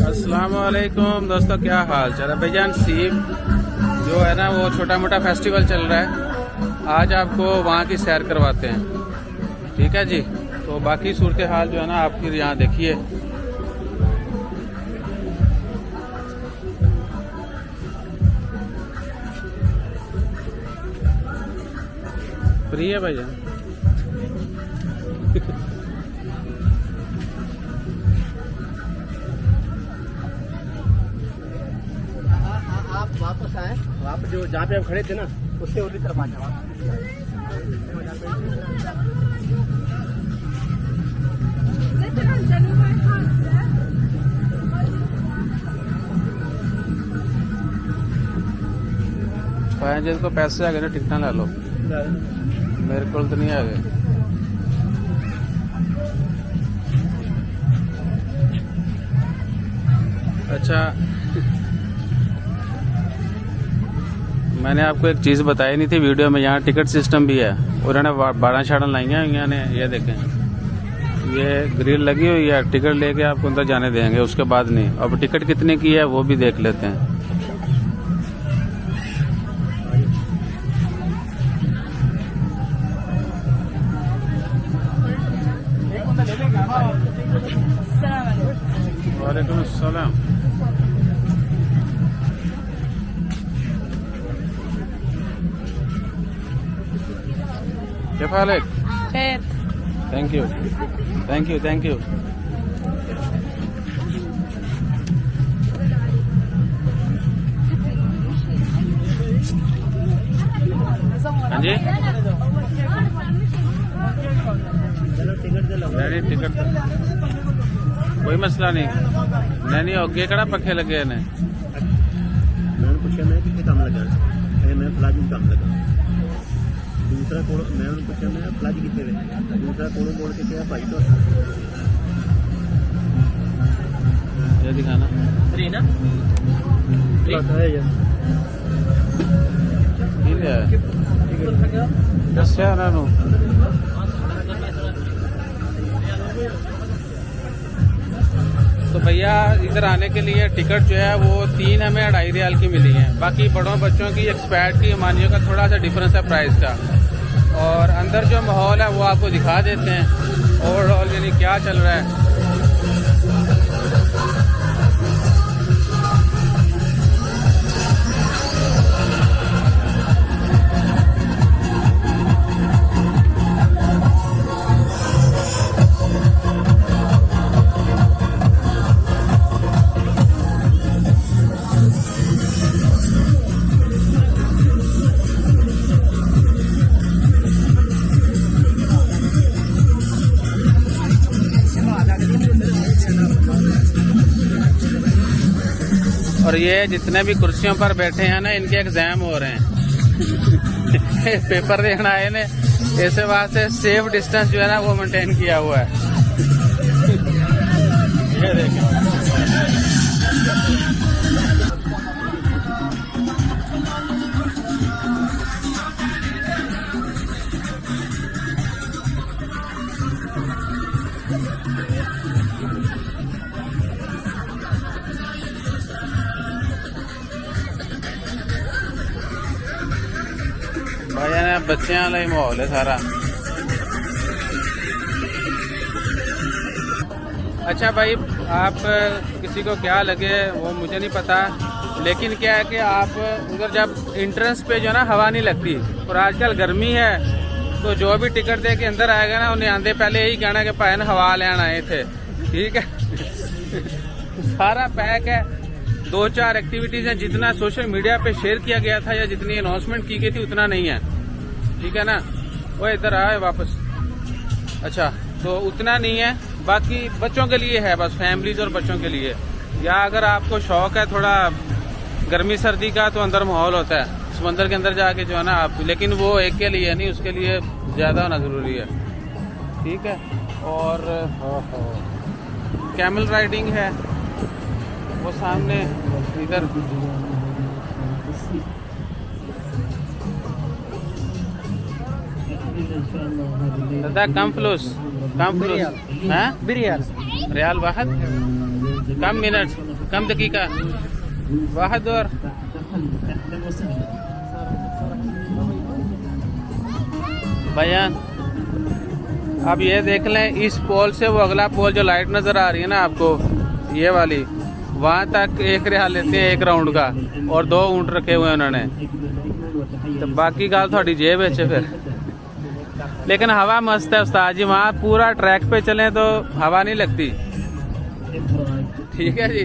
अस्सलाम वालेकुम दोस्तों, क्या हाल चाल है भाईजान। सीप जो है ना वो छोटा मोटा फेस्टिवल चल रहा है, आज आपको वहाँ की सैर करवाते हैं। ठीक है जी, तो बाकी सूरत हाल जो है ना आप फिर यहाँ देखिए। फ्री है भाईजान। आप वापस आए, आप जो जहाँ पे हम खड़े थे ना उससे उसी तरफ आ जाओ। जिसको पैसे आ गए ना टिकट ला लो, मेरे को तो नहीं आ गए। अच्छा मैंने आपको एक चीज़ बताई नहीं थी वीडियो में, यहाँ टिकट सिस्टम भी है। उन्होंने बाड़ा शाड़ा लाई हैं इन्होंने, ये देखें ये ग्रिल लगी हुई है। टिकट लेके आपको अंदर जाने देंगे, उसके बाद नहीं। अब टिकट कितने की है वो भी देख लेते हैं। वालेकुम अस्सलाम। क्या हाल है? Thank you thank you thank you. हाँ जी नहीं टिकट कोई मसला नहीं। नहीं अगे कड़ा पखे लगे ने। मैंने पूछा मैं कितने काम लगा, मैं प्लाजी काम लगा। दूसरा कोड़ मैं उन्हें पूछा मैं प्लाजी कितने में, दूसरा कोड़ों बोल के क्या भाई तो ये दिखाना फ्री ना है ये दस्या ना नो। तो भैया इधर आने के लिए टिकट जो है वो 3 हमें 2.5 रियाल की मिली है। बाकी बड़ों बच्चों की एक्सपर्ट की मानियों का थोड़ा सा डिफरेंस है प्राइस का। और अंदर जो माहौल है वो आपको दिखा देते हैं ओवरऑल यानी क्या चल रहा है। और ये जितने भी कुर्सियों पर बैठे हैं ना इनके एग्जाम हो रहे हैं पेपर देना आए ने, ऐसे वास्ते सेफ डिस्टेंस जो है ना वो मेंटेन किया हुआ है। ये देखें भाई ने बच्चों वाला ही माहौल है सारा। अच्छा भाई आप किसी को क्या लगे वो मुझे नहीं पता, लेकिन क्या है कि आप उधर जब एंट्रेंस पे जो ना हवा नहीं लगती, और आजकल गर्मी है तो जो भी टिकट दे के अंदर आएगा ना उन्हें आंदे पहले यही कहना कि भाई हवा लेना आए थे। ठीक है सारा पैक है। 2-4 एक्टिविटीज हैं, जितना सोशल मीडिया पे शेयर किया गया था या जितनी अनाउंसमेंट की गई थी उतना नहीं है। ठीक है ना, वो इधर आए वापस। अच्छा तो उतना नहीं है, बाकी बच्चों के लिए है, बस फैमिलीज और बच्चों के लिए। या अगर आपको शौक है थोड़ा गर्मी सर्दी का तो अंदर माहौल होता है समंदर के अंदर जाके जो है ना आप, लेकिन वो एक के लिए नहीं, उसके लिए ज्यादा होना जरूरी है। ठीक है, और कैमल राइडिंग है वो सामने इधर। दादा कम फ्लूस हैं? बिरियाल रियाल वाहद कम मिनट कम दकीका वाहद और बयान। अब ये देख लें, इस पोल से वो अगला पोल जो लाइट नजर आ रही है ना आपको, ये वाली, वहां तक 1 रियाल लेते हैं 1 राउंड का, और 2 ऊंट रखे हुए हैं उन्होंने। तो बाकी गाल थोड़ी जेब है फिर। लेकिन हवा मस्त है उस्ताद जी, वहाँ पूरा ट्रैक पे चलें तो हवा नहीं लगती, ठीक है जी।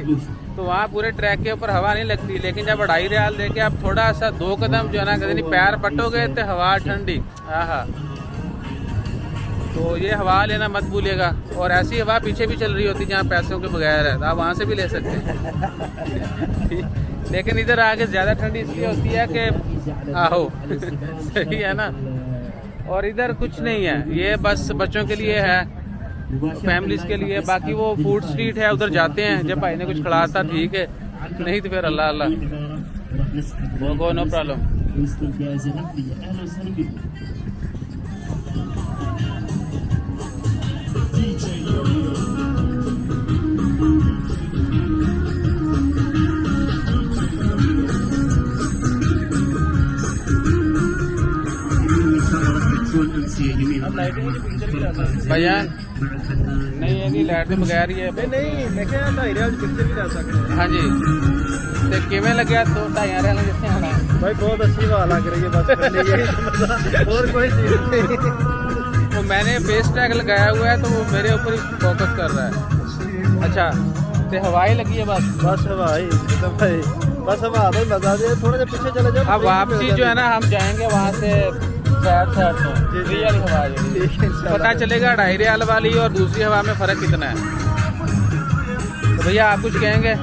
तो वहाँ पूरे ट्रैक के ऊपर हवा नहीं लगती, लेकिन जब 2.5 रियाल देके आप थोड़ा सा 2 कदम जो है ना कहीं पैर पटोगे तो हवा ठंडी, आहा। तो ये हवा लेना मत भूलिएगा। और ऐसी हवा पीछे भी चल रही होती जहाँ पैसों के बगैर है, तो आप वहाँ से भी ले सकते हैं। लेकिन इधर आके ज़्यादा ठंडी इसलिए होती है कि आहो सही है ना। और इधर कुछ नहीं है, ये बस बच्चों के लिए है, फैमिलीज के लिए। बाकी वो फूड स्ट्रीट है, उधर जाते हैं, जब भाई ने कुछ खिला था ठीक है, नहीं तो फिर अल्लाह अल्लाह वो गो, नो प्रॉब्लम। भैया नहीं है कि लाइट के बगैर ही है। नहीं मैं क्या 2.5 रियाल पिक्चर भी जा सकते हैं। हाँ जी, तो किमें लगे 2-2.5 रियाल जितने आना है भाई, बहुत अच्छी हवा लग रही है बस और कोई चीज नहीं। तो मैंने फेस टैग लगाया हुआ है, तो वो मेरे ऊपर ही फोकस कर रहा है। अच्छा, तो हवाई लगी है बस हवाई, तो भाई बस हवा भाई मजा दे, थोड़ा सा पीछे चले जाओ। अब वापसी जो है ना हम जाएंगे वहाँ से साइड में, रियल हवा पता चलेगा 2.5 रियाल वाली और दूसरी हवा में फर्क कितना है। तो भैया आप कुछ कहेंगे?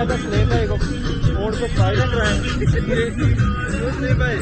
बस लेना है मोड़ को फायदा कराएं भाई,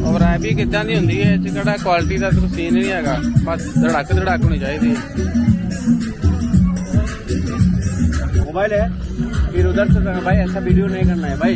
और भी कितना नहीं होंगी है, किहड़ा क्वालिटी का तो सीन नहीं है, बस धड़क होनी चाहिए। मोबाइल है फिर उधर से भाई, ऐसा वीडियो नहीं करना है भाई।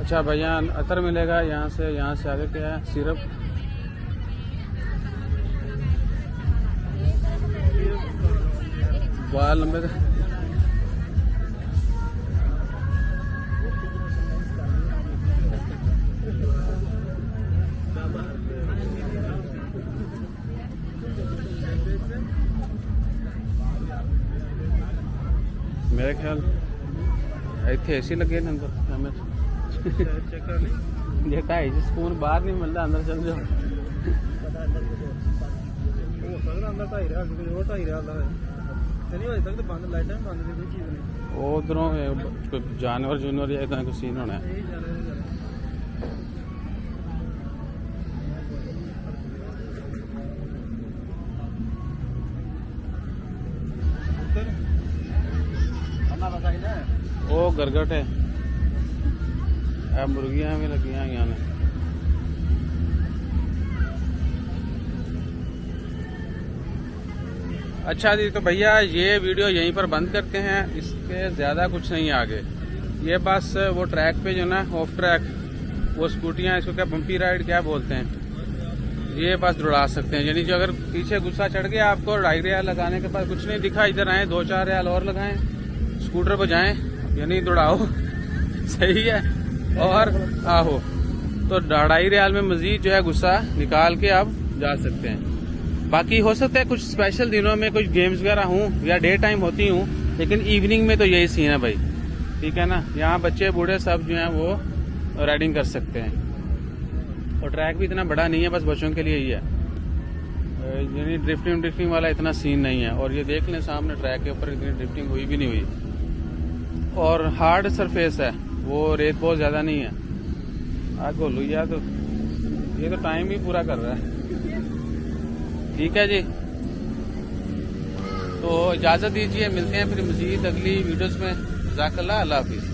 अच्छा भैया, अतर मिलेगा यहाँ से आगे क्या है? सिरप बाल लंबे मेरे ख्याल इतने एसी लगे ना अंदर हमें ये 2.5 स्पून बाहर नहीं मिलता, अंदर चल जाओ। उधरों जानवर या इतना कुछ सीन होना है। वो गरगट है, मुर्गियां भी लगी हैं यहाँ। अच्छा जी, तो भैया ये वीडियो यहीं पर बंद करते हैं, इसके ज़्यादा कुछ नहीं आगे। ये बस वो ट्रैक पे जो ना ऑफ ट्रैक वो स्कूटियाँ, इसको क्या बम्पी राइड क्या बोलते हैं, ये बस दौड़ा सकते हैं। यानी जो अगर पीछे गुस्सा चढ़ गया आपको, 2.5 रियाल लगाने के बाद कुछ नहीं दिखा, इधर आए 2-4 रियाल और लगाएं, स्कूटर पर जाएं, यानी दौड़ाओ सही है। और आहो तो 2.5 रियाल में मजीद जो है गुस्सा निकाल के आप जा सकते हैं। बाकी हो सकता है कुछ स्पेशल दिनों में कुछ गेम्स वगैरह हों या डे टाइम होती हूँ, लेकिन इवनिंग में तो यही सीन है भाई, ठीक है ना। यहाँ बच्चे बूढ़े सब जो हैं वो राइडिंग कर सकते हैं। और ट्रैक भी इतना बड़ा नहीं है, बस बच्चों के लिए ही है, यानी ड्रिफ्टिंग वाला इतना सीन नहीं है। और ये देख लें सामने ट्रैक के ऊपर इतनी ड्रिफ्टिंग हुई भी नहीं हुई, और हार्ड सरफेस है, वो रेत बहुत ज्यादा नहीं है। आग बोलू यार, तो ये तो टाइम ही पूरा कर रहा है। ठीक है जी, तो इजाजत दीजिए, मिलते हैं फिर मजीद अगली वीडियोस में। जज़ाकल्लाह, अल्लाह हाफिज।